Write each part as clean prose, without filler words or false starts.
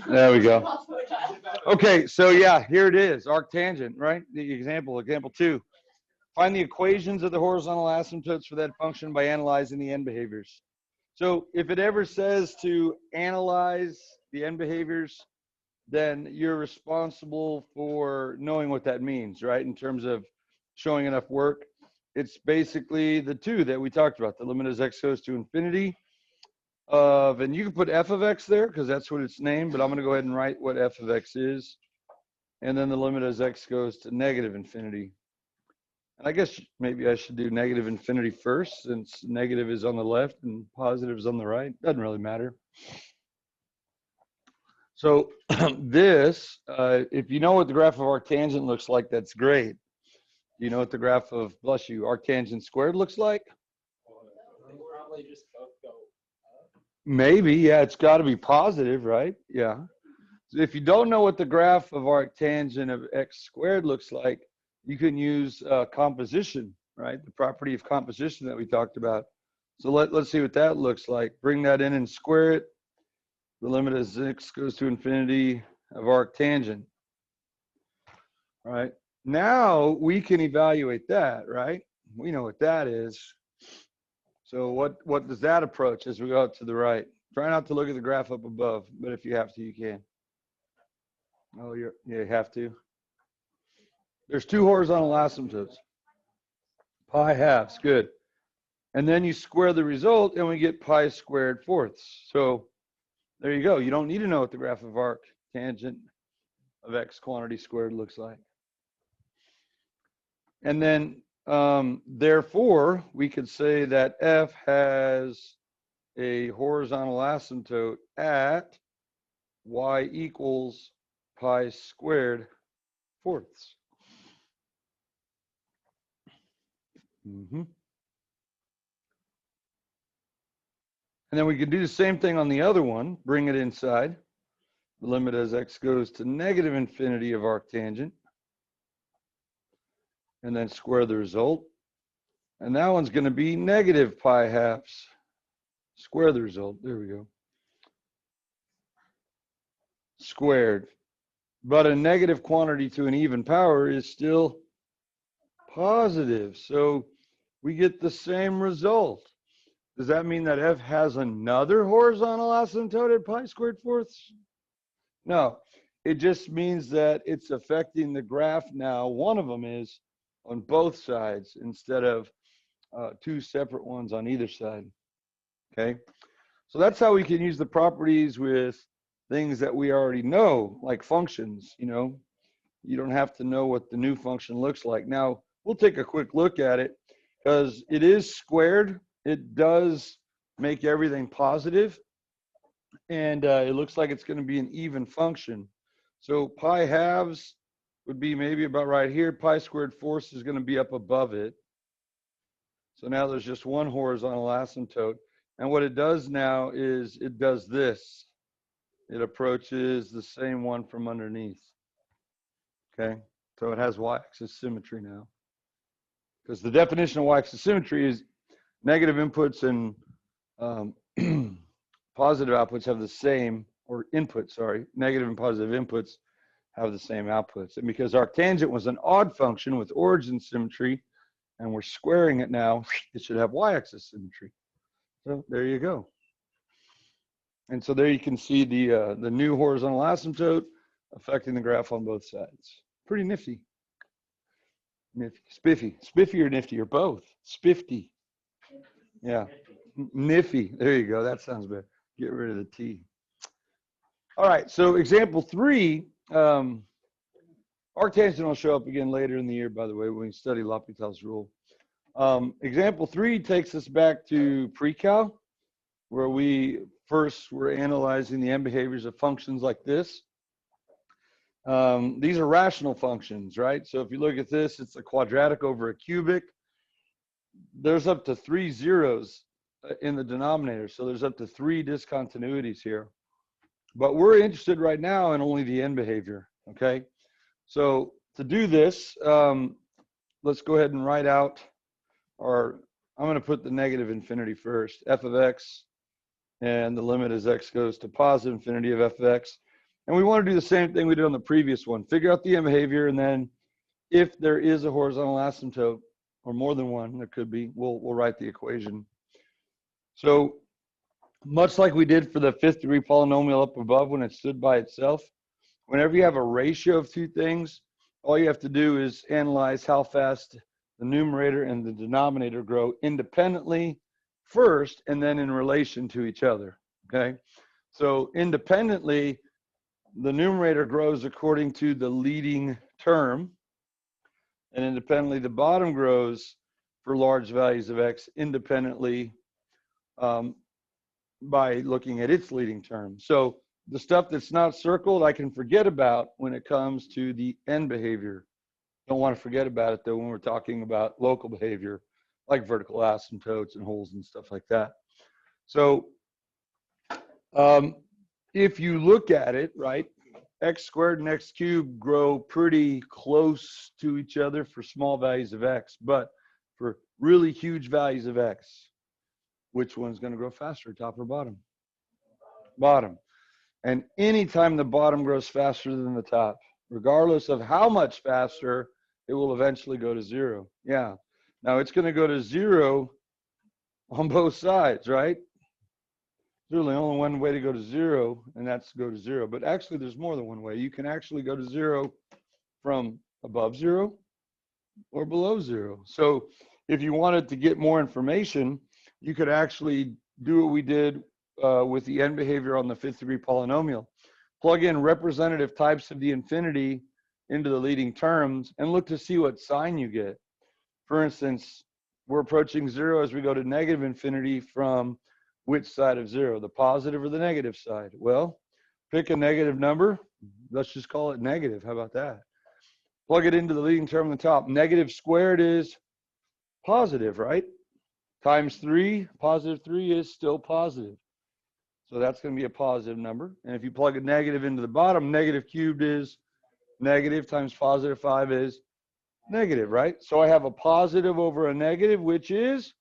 There we go. Okay, so yeah, here it is, arctangent, right? The example 2. Find the equations of the horizontal asymptotes for that function by analyzing the end behaviors. So if it ever says to analyze the end behaviors, then you're responsible for knowing what that means, right? In terms of showing enough work. It's basically the 2 that we talked about, the limit as x goes to infinity of, and you can put f of x there because that's what it's named, but I'm going to go ahead and write what f of x is. And then the limit as x goes to negative infinity. And I guess maybe I should do negative infinity first, since negative is on the left and positive is on the right. Doesn't really matter. So this, if you know what the graph of arctangent looks like, that's great. You know what the graph of, bless you, arctangent squared looks like? Probably just both go up. Maybe, yeah, it's got to be positive, right? Yeah. So if you don't know what the graph of arctangent of x squared looks like, you can use composition, right? The property of composition that we talked about. So let's see what that looks like. Bring that in and square it. The limit as x goes to infinity of arctangent. All right. Now we can evaluate that, right? We know what that is. So what does that approach as we go out to the right? Try not to look at the graph up above, but if you have to, you can. Oh, you have to. There's 2 horizontal asymptotes. Pi halves, good. And then you square the result, and we get pi squared fourths. So there you go. You don't need to know what the graph of arctangent of x quantity squared looks like. And then, therefore, we could say that f has a horizontal asymptote at y equals pi squared fourths. And then we could do the same thing on the other one, bring it inside. The limit as x goes to negative infinity of arctangent. And then square the result. And that one's going to be negative pi halves. Square the result. There we go. Squared. But a negative quantity to an even power is still positive. So we get the same result. Does that mean that f has another horizontal asymptote at pi squared fourths? No. It just means that it's affecting the graph now. One of them is on both sides instead of 2 separate ones on either side. Okay, so that's how we can use the properties with things that we already know, like functions. You know, you don't have to know what the new function looks like. Now we'll take a quick look at it because it is squared. It does make everything positive, and it looks like it's going to be an even function. So pi halves would be maybe about right here. Pi squared fourths is going to be up above it. So now there's just one horizontal asymptote. And what it does now is it does this. It approaches the same one from underneath. Okay, so it has y-axis symmetry now. Because the definition of y-axis symmetry is negative inputs and positive outputs have the same, or inputs, sorry, negative and positive inputs have the same outputs. And because arctangent was an odd function with origin symmetry, and we're squaring it now, it should have y-axis symmetry. So there you go. And so there you can see the new horizontal asymptote affecting the graph on both sides. Pretty nifty. Nifty. Spiffy. Spiffy or nifty or both. Spiffy. Yeah. Niffy. There you go. That sounds better. Get rid of the T. All right. So example 3. Arctangent will show up again later in the year, by the way, when we study L'Hopital's rule. Example 3 takes us back to pre-cal, where we first were analyzing the end behaviors of functions like this. These are rational functions, right? So if you look at this, it's a quadratic over a cubic. There's up to 3 zeros in the denominator, so there's up to 3 discontinuities here. But we're interested right now in only the end behavior, okay? So to do this, let's go ahead and write out our, I'm going to put the negative infinity first. F of x and the limit as x goes to positive infinity of f of x. And we want to do the same thing we did on the previous one. Figure out the end behavior, and then if there is a horizontal asymptote, or more than one, there could be, we'll write the equation. So much like we did for the fifth degree polynomial up above when it stood by itself, whenever you have a ratio of two things, all you have to do is analyze how fast the numerator and the denominator grow independently first, and then in relation to each other, okay? So independently, the numerator grows according to the leading term, and independently, the bottom grows for large values of x independently by looking at its leading term. So the stuff that's not circled, I can forget about when it comes to the end behavior. Don't want to forget about it, though, when we're talking about local behavior, like vertical asymptotes and holes and stuff like that. So if you look at it, right, x squared and x cubed grow pretty close to each other for small values of x, but for really huge values of x, which one's going to grow faster, top or bottom? Bottom. And anytime the bottom grows faster than the top, regardless of how much faster, it will eventually go to zero. Yeah. Now it's going to go to zero on both sides, right? There's really only one way to go to zero, and that's to go to zero. But actually, there's more than one way. You can actually go to zero from above zero or below zero. So if you wanted to get more information, you could actually do what we did with the end behavior on the fifth degree polynomial. Plug in representative types of the infinity into the leading terms and look to see what sign you get. For instance, we're approaching zero as we go to negative infinity from which side of zero, the positive or the negative side? Well, pick a negative number. Let's just call it negative. How about that? Plug it into the leading term on the top. Negative squared is positive, right? Times 3, positive 3 is still positive. So that's going to be a positive number. And if you plug a negative into the bottom, negative cubed is negative times positive 5 is negative, right? So I have a positive over a negative, which is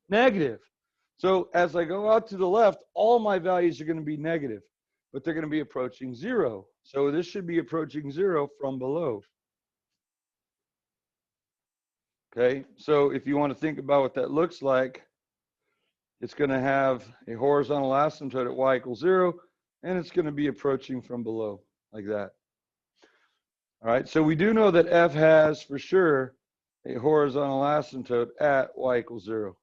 negative. So as I go out to the left, all my values are going to be negative, but they're going to be approaching zero. So this should be approaching zero from below. Okay, so if you want to think about what that looks like, it's going to have a horizontal asymptote at y equals 0, and it's going to be approaching from below, like that. All right, so we do know that f has, for sure, a horizontal asymptote at y equals 0,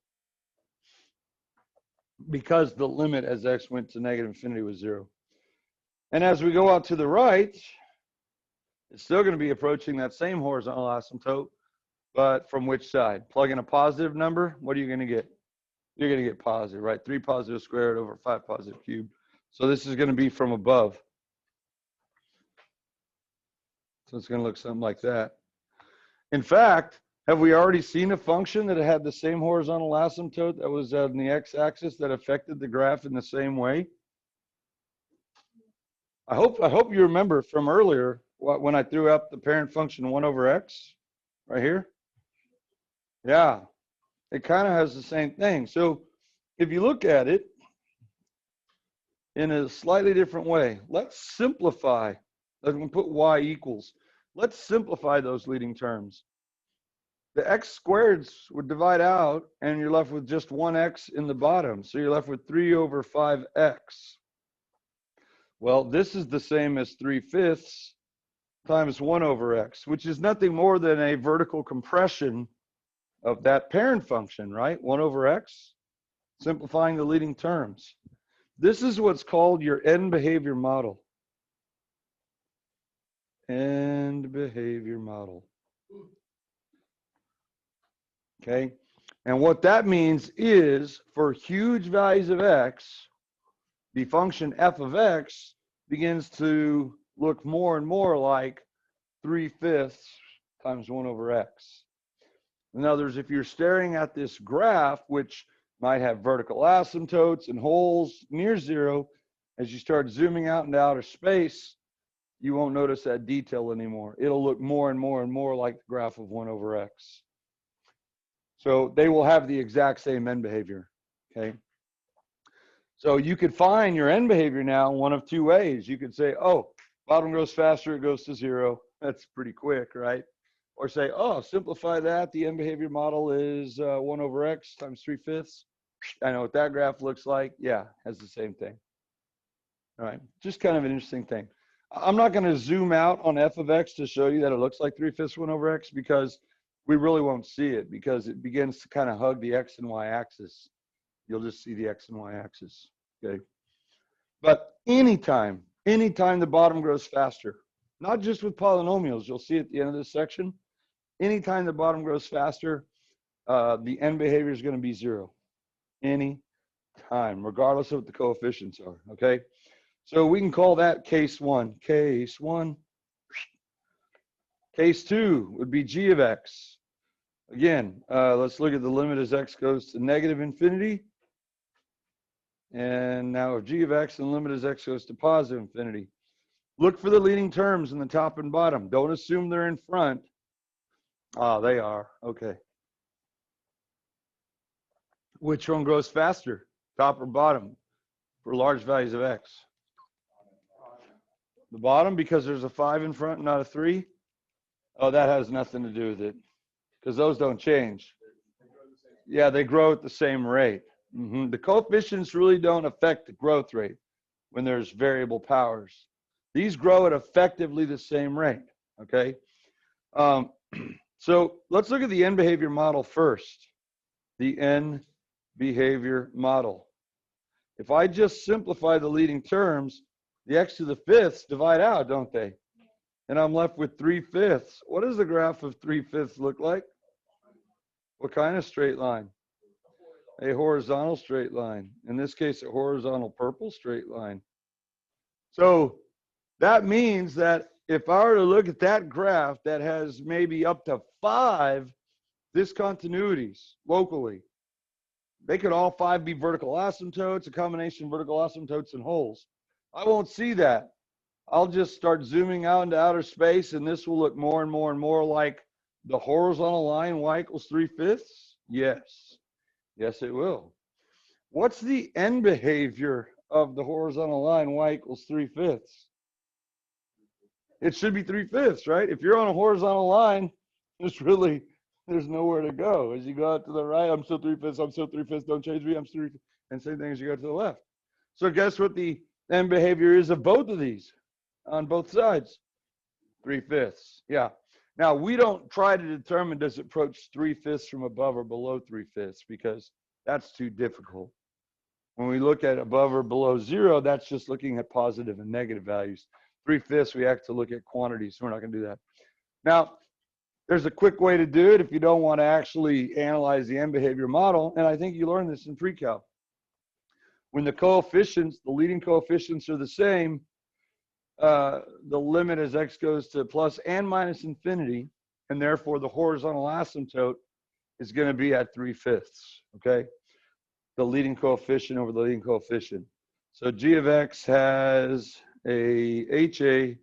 because the limit as x went to negative infinity was 0. And as we go out to the right, it's still going to be approaching that same horizontal asymptote, but from which side? Plug in a positive number, what are you going to get? You're going to get positive, right? 3 positive squared over 5 positive cubed. So this is going to be from above. So it's going to look something like that. In fact, have we already seen a function that had the same horizontal asymptote that was on the x-axis that affected the graph in the same way? I hope you remember from earlier when I threw out the parent function 1 over x right here. Yeah, it kind of has the same thing. So if you look at it in a slightly different way, let's simplify. Let's put y equals. Let's simplify those leading terms. The x squareds would divide out, and you're left with just 1x in the bottom. So you're left with 3 over 5x. Well, this is the same as 3/5 times 1 over x, which is nothing more than a vertical compression of that parent function, right? 1 over x, simplifying the leading terms. This is what's called your end behavior model. End behavior model. Okay, and what that means is for huge values of x, the function f of x begins to look more and more like 3/5 times 1 over x. In other words, if you're staring at this graph, which might have vertical asymptotes and holes near zero, as you start zooming out into outer space, you won't notice that detail anymore. It'll look more and more and more like the graph of 1 over x. So they will have the exact same end behavior, okay? So you could find your end behavior now one of two ways. You could say, oh, bottom grows faster, it goes to 0. That's pretty quick, right? Or say, oh, simplify that. The end behavior model is 1 over x times 3/5. I know what that graph looks like. Yeah, has the same thing. All right, just kind of an interesting thing. I'm not going to zoom out on f of x to show you that it looks like 3/5 1 over x, because we really won't see it, because it begins to kind of hug the x and y axis. You'll just see the x and y axis, okay? But anytime the bottom grows faster, not just with polynomials, you'll see at the end of this section, anytime the bottom grows faster, the end behavior is going to be 0. Any time, regardless of what the coefficients are, okay? So we can call that case 1. Case 1. Case 2 would be g of x. Again, let's look at the limit as x goes to negative infinity. And now if g of x and limit as x goes to positive infinity. Look for the leading terms in the top and bottom. Don't assume they're in front. Ah, they are. Okay. Which one grows faster, top or bottom, for large values of x? The bottom, because there's a 5 in front, not a 3? Oh, that has nothing to do with it, because those don't change. Yeah, they grow at the same rate. The coefficients really don't affect the growth rate when there's variable powers. These grow at effectively the same rate, okay? So let's look at the end behavior model first. The end behavior model. If I just simplify the leading terms, the x to the 5ths divide out, don't they? And I'm left with 3/5. What does the graph of 3/5 look like? What kind of straight line? A horizontal straight line. In this case, a horizontal purple straight line. So that means that if I were to look at that graph that has maybe up to 5 discontinuities locally, they could all 5 be vertical asymptotes, a combination of vertical asymptotes and holes. I won't see that. I'll just start zooming out into outer space, and this will look more and more and more like the horizontal line y equals 3/5. Yes. Yes, it will. What's the end behavior of the horizontal line y equals 3/5? It should be 3/5, right? If you're on a horizontal line, there's nowhere to go. As you go out to the right, I'm still 3/5, I'm still 3/5, don't change me, I'm still 3/5. And same thing as you go to the left. So guess what the end behavior is of both of these on both sides? 3/5. Yeah. Now, we don't try to determine does it approach 3/5 from above or below 3/5, because that's too difficult. When we look at above or below 0, that's just looking at positive and negative values. 3/5, we have to look at quantities, so we're not going to do that. Now, there's a quick way to do it if you don't want to actually analyze the end behavior model, and I think you learned this in pre-calc. When the coefficients, the leading coefficients are the same, the limit as x goes to plus and minus infinity, and therefore the horizontal asymptote is going to be at 3/5, okay? The leading coefficient over the leading coefficient. So g of x has a HA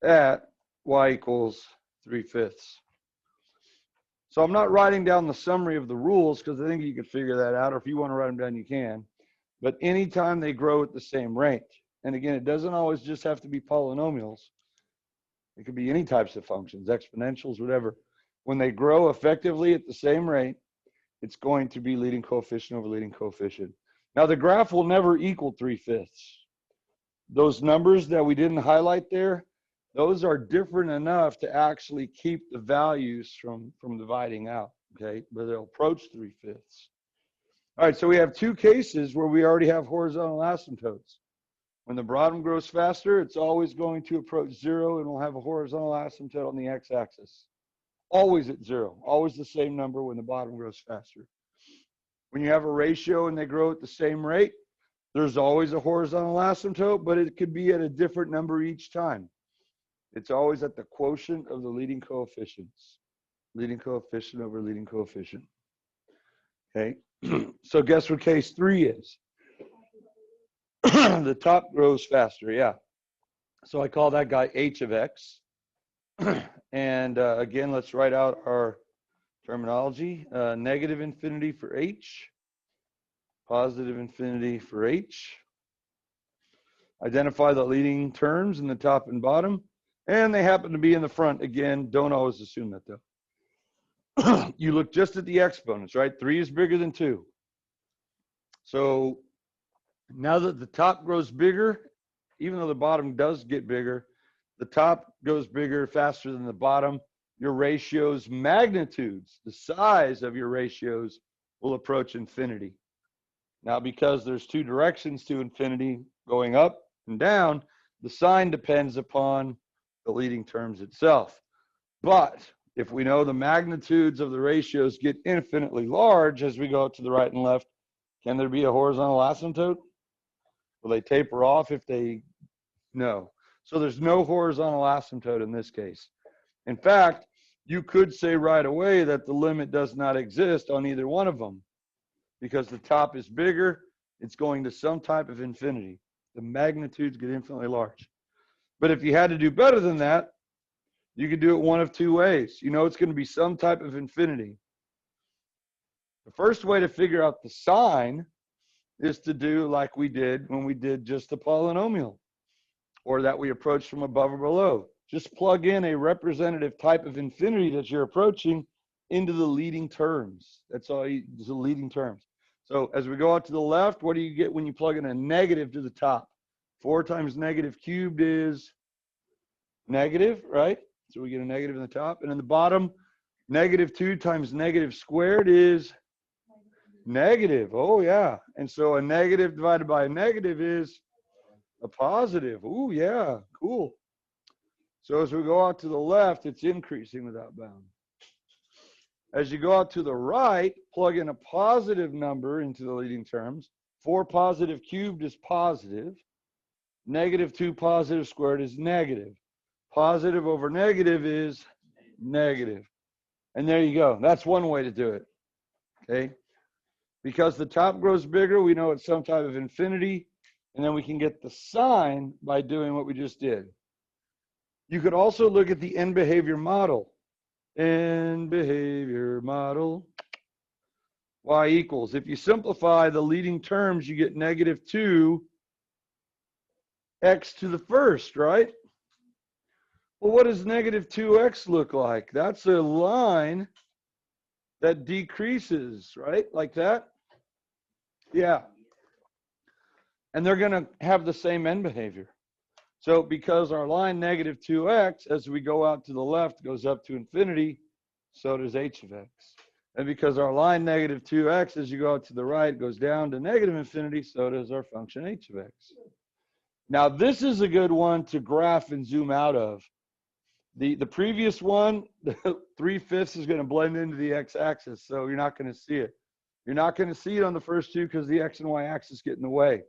at y equals 3/5. So I'm not writing down the summary of the rules, because I think you could figure that out, or if you want to write them down, you can. But anytime they grow at the same rate, and again, it doesn't always just have to be polynomials. It could be any types of functions, exponentials, whatever. When they grow effectively at the same rate, it's going to be leading coefficient over leading coefficient. Now, the graph will never equal 3/5. Those numbers that we didn't highlight there, those are different enough to actually keep the values from dividing out, okay? But they'll approach 3/5. All right, so we have two cases where we already have horizontal asymptotes. When the bottom grows faster, it's always going to approach 0, and we'll have a horizontal asymptote on the x-axis. Always at 0, always the same number when the bottom grows faster. When you have a ratio and they grow at the same rate, there's always a horizontal asymptote, but it could be at a different number each time. It's always at the quotient of the leading coefficients. Leading coefficient over leading coefficient. Okay, so guess what case 3 is? The top grows faster, yeah. So I call that guy h of x. And again, let's write out our terminology. Negative infinity for h, positive infinity for H. Identify the leading terms in the top and bottom, and they happen to be in the front. Again, don't always assume that though. You look just at the exponents, right? 3 is bigger than 2. So now that the top grows bigger, even though the bottom does get bigger, the top goes bigger faster than the bottom. Your ratios, magnitudes, the size of your ratios will approach infinity. Now, because there's 2 directions to infinity, going up and down, the sign depends upon the leading terms itself. But if we know the magnitudes of the ratios get infinitely large as we go to the right and left, can there be a horizontal asymptote? Will they taper off if they? No. So there's no horizontal asymptote in this case. In fact, you could say right away that the limit does not exist on either one of them because the top is bigger, it's going to some type of infinity. The magnitudes get infinitely large. But if you had to do better than that, you could do it one of 2 ways. You know it's going to be some type of infinity. The first way to figure out the sign is to do like we did when we did just the polynomial, or that we approached from above or below. Just plug in a representative type of infinity that you're approaching into the leading terms. That's all the leading terms. So as we go out to the left, what do you get when you plug in a negative to the top? 4 times negative cubed is negative, right? So we get a negative in the top. And in the bottom, negative 2 times negative squared is negative. Oh, yeah. And so a negative divided by a negative is a positive. Oh, yeah. Cool. So as we go out to the left, it's increasing without bound. As you go out to the right, plug in a positive number into the leading terms. 4 positive cubed is positive. Negative 2 positive squared is negative. Positive over negative is negative. And there you go. That's one way to do it. Okay? Because the top grows bigger, we know it's some type of infinity. And then we can get the sign by doing what we just did. You could also look at the end behavior model. End behavior model. Y equals. If you simplify the leading terms, you get negative 2 x to the first, right? Well, what does negative 2x look like? That's a line that decreases, right? Like that? Yeah. And they're going to have the same end behavior. So because our line negative 2x, as we go out to the left, goes up to infinity, so does h of x. And because our line negative 2x, as you go out to the right, goes down to negative infinity, so does our function h of x. Now, this is a good one to graph and zoom out of. The previous one, the 3/5 is going to blend into the x-axis, so you're not going to see it. You're not going to see it on the first 2 because the x and y axis get in the way.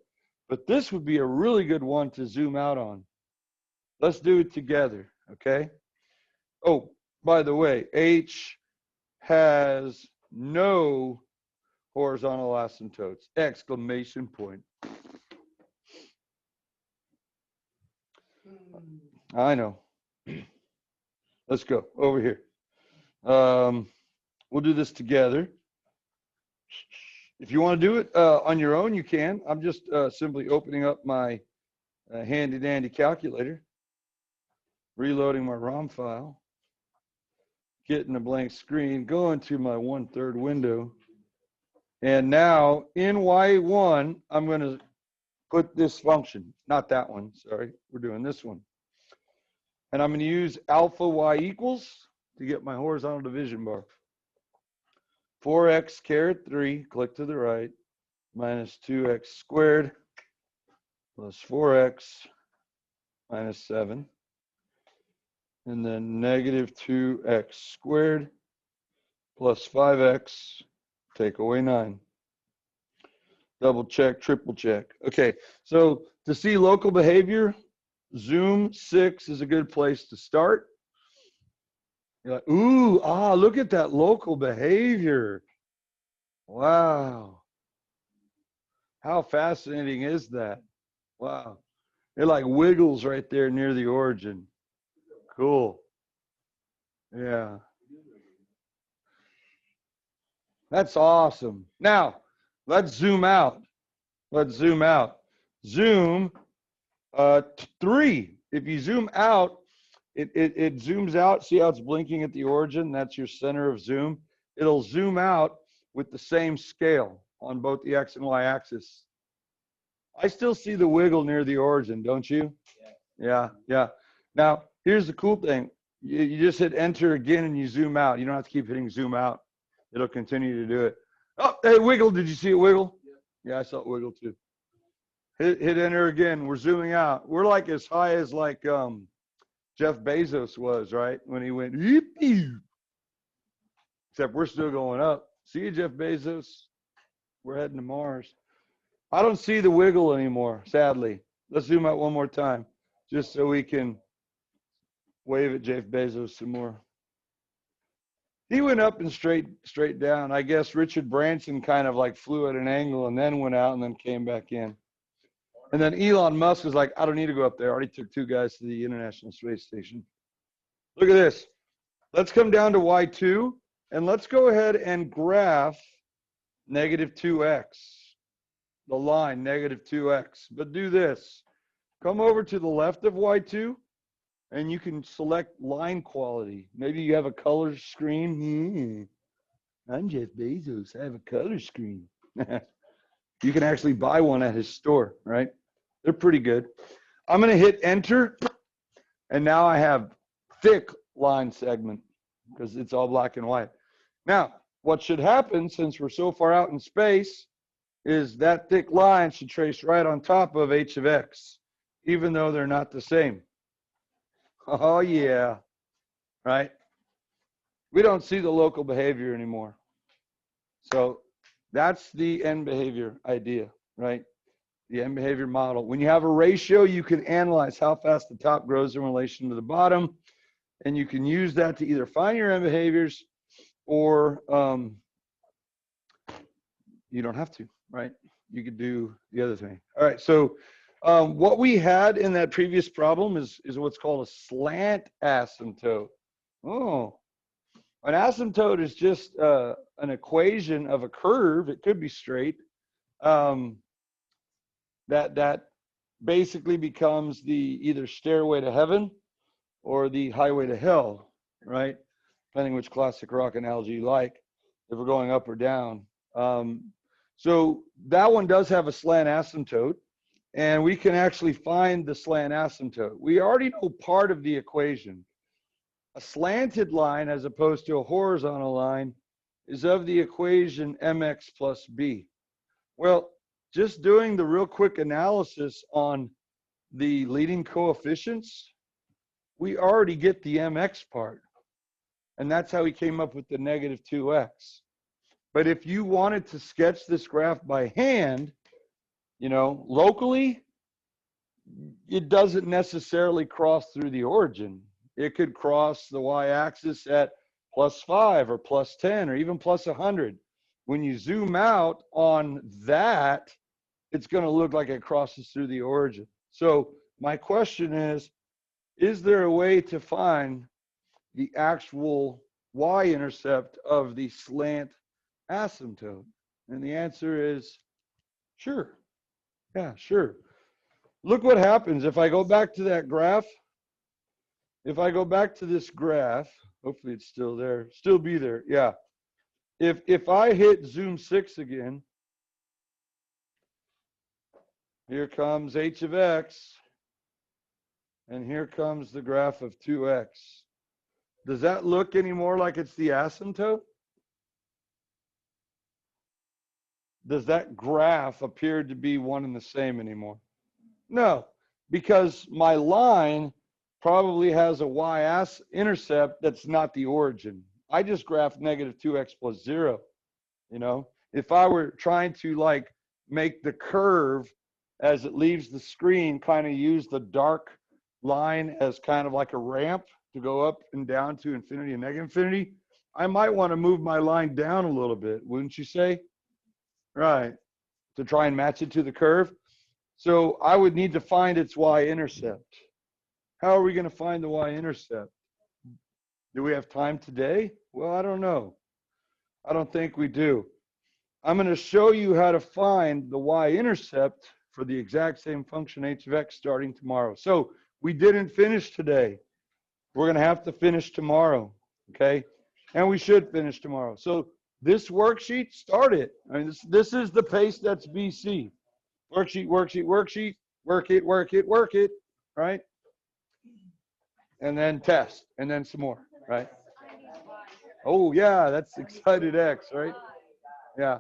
But this would be a really good one to zoom out on. Let's do it together, okay? Oh, by the way, H has no horizontal asymptotes, exclamation point. I know. Let's go over here. We'll do this together. If you want to do it on your own, you can. I'm just simply opening up my handy dandy calculator, reloading my ROM file, getting a blank screen, going to my 1/3 window. And now in Y1, I'm going to put this function, not that one, sorry. We're doing this one. And I'm going to use alpha y equals to get my horizontal division bar. 4x caret 3, click to the right, minus 2x squared plus 4x minus 7. And then negative 2x squared plus 5x, take away 9. Double check, triple check. Okay, so to see local behavior, Zoom 6 is a good place to start. You're like, ooh, look at that local behavior. Wow. How fascinating is that? Wow. It like wiggles right there near the origin. Cool. Yeah. That's awesome. Now, Let's zoom out. Let's zoom out. Zoom 3. If you zoom out, it zooms out. See how it's blinking at the origin? That's your center of zoom. It'll zoom out with the same scale on both the X and Y axis. I still see the wiggle near the origin, don't you? Yeah, yeah. Now, here's the cool thing. You just hit enter again and you zoom out. You don't have to keep hitting zoom out. It'll continue to do it. Oh, hey, wiggle. Did you see it wiggle? Yeah, I saw it wiggle too. Hit enter again. We're zooming out. We're like as high as like Jeff Bezos was, right? When he went, except we're still going up. See you, Jeff Bezos. We're heading to Mars. I don't see the wiggle anymore, sadly. Let's zoom out one more time, just so we can wave at Jeff Bezos some more. He went up and straight down. I guess Richard Branson kind of like flew at an angle and then went out and then came back in. And then Elon Musk was like, I don't need to go up there. I already took 2 guys to the International Space Station. Look at this. Let's come down to Y2 and let's go ahead and graph negative 2x. The line negative 2x. But do this. Come over to the left of Y2 and you can select line quality. Maybe you have a color screen. I'm Jeff Bezos. I have a color screen. You can actually buy one at his store, right? They're pretty good. I'm going to hit enter, and now I have thick line segment because it's all black and white. Now, what should happen, since we're so far out in space, is that thick line should trace right on top of h of x, even though they're not the same. Oh, yeah, right? We don't see the local behavior anymore. So that's the end behavior idea, right? The end behavior model. When you have a ratio, you can analyze how fast the top grows in relation to the bottom, and you can use that to either find your end behaviors or you don't have to, right? You could do the other thing. All right, so what we had in that previous problem is what's called a slant asymptote. Oh, an asymptote is just an equation of a curve. It could be straight. That basically becomes the either stairway to heaven or the highway to hell, right? Depending which classic rock analogy you like, if we're going up or down. So that one does have a slant asymptote, and we can actually find the slant asymptote. We already know part of the equation. A slanted line, as opposed to a horizontal line, is of the equation mx plus b. Well, just doing the real quick analysis on the leading coefficients, we already get the mx part. And that's how we came up with the negative 2x. But if you wanted to sketch this graph by hand, you know, locally, it doesn't necessarily cross through the origin. It could cross the y-axis at +5 or +10 or even +100. When you zoom out on that, it's going to look like it crosses through the origin. So my question is there a way to find the actual y-intercept of the slant asymptote? And the answer is sure. Yeah, sure. Look what happens if I go back to that graph. If I go back to this graph, hopefully it's still there, still be there. Yeah. If I hit zoom 6 again, here comes h of x, and here comes the graph of 2x. Does that look any more like it's the asymptote? Does that graph appear to be one and the same anymore? No, because my line probably has a y-intercept that's not the origin. I just graphed negative 2x plus 0, you know? If I were trying to like make the curve as it leaves the screen, kind of use the dark line as kind of like a ramp to go up and down to infinity and negative infinity, I might want to move my line down a little bit, wouldn't you say? Right, to try and match it to the curve. So I would need to find its y-intercept. How are we going to find the y-intercept? Do we have time today? Well, I don't know. I don't think we do. I'm going to show you how to find the y-intercept for the exact same function h of x starting tomorrow. So we didn't finish today. We're going to have to finish tomorrow, okay? And we should finish tomorrow. So this worksheet, start it. I mean, this is the pace that's BC. Worksheet, worksheet, worksheet, work it, work it, work it, right? And then test, and then some more, right? Oh, yeah, that's excited X, right? Yeah.